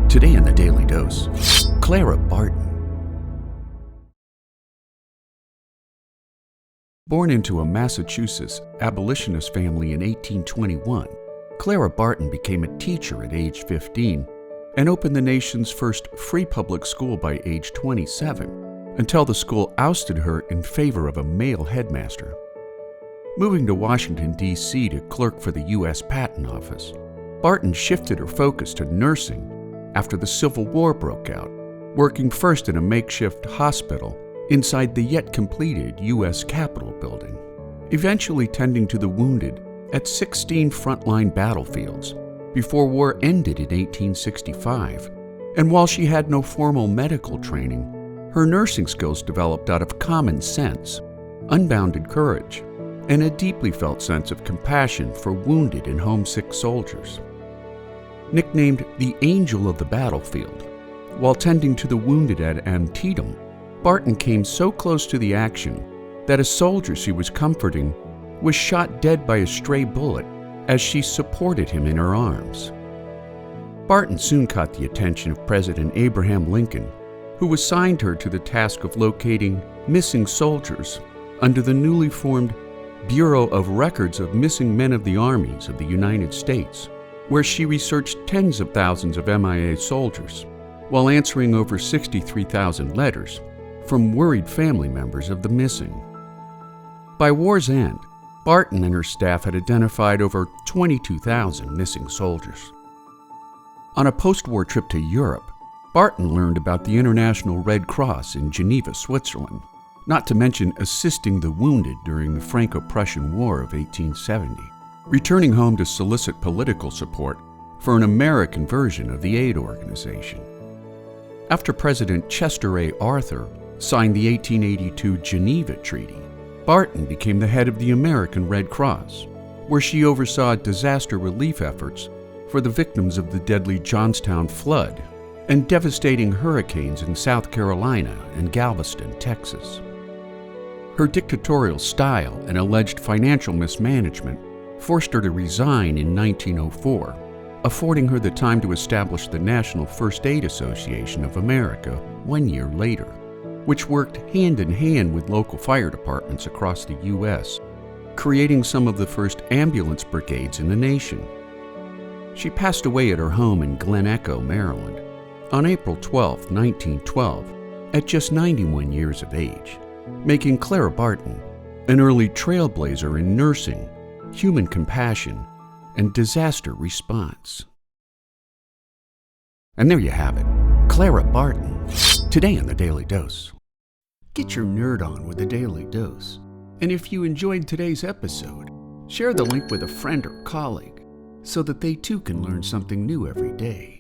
Today in the Daily Dose, Clara Barton. Born into a Massachusetts abolitionist family in 1821, Clara Barton became a teacher at age 15 and opened the nation's first free public school by age 27, until the school ousted her in favor of a male headmaster. Moving to Washington, D.C. to clerk for the U.S. Patent Office, Barton shifted her focus to nursing after the Civil War broke out, working first in a makeshift hospital inside the yet-completed U.S. Capitol building, eventually tending to the wounded at 16 frontline battlefields before war ended in 1865. And while she had no formal medical training, her nursing skills developed out of common sense, unbounded courage, and a deeply felt sense of compassion for wounded and homesick soldiers. Nicknamed the Angel of the Battlefield, while tending to the wounded at Antietam, Barton came so close to the action that a soldier she was comforting was shot dead by a stray bullet as she supported him in her arms. Barton soon caught the attention of President Abraham Lincoln, who assigned her to the task of locating missing soldiers under the newly formed Bureau of Records of Missing Men of the Armies of the United States, where she researched tens of thousands of MIA soldiers, while answering over 63,000 letters from worried family members of the missing. By war's end, Barton and her staff had identified over 22,000 missing soldiers. On a post-war trip to Europe, Barton learned about the International Red Cross in Geneva, Switzerland, not to mention assisting the wounded during the Franco-Prussian War of 1870. Returning home to solicit political support for an American version of the aid organization. After President Chester A. Arthur signed the 1882 Geneva Treaty, Barton became the head of the American Red Cross, where she oversaw disaster relief efforts for the victims of the deadly Johnstown flood and devastating hurricanes in South Carolina and Galveston, Texas. Her dictatorial style and alleged financial mismanagement forced her to resign in 1904, affording her the time to establish the National First Aid Association of America 1 year later, which worked hand in hand with local fire departments across the U.S., creating some of the first ambulance brigades in the nation. She passed away at her home in Glen Echo, Maryland, on April 12, 1912, at just 91 years of age, making Clara Barton an early trailblazer in nursing, human compassion, and disaster response. And there you have it, Clara Barton, today in the Daily Dose. Get your nerd on with the Daily Dose. And if you enjoyed today's episode, share the link with a friend or colleague so that they too can learn something new every day.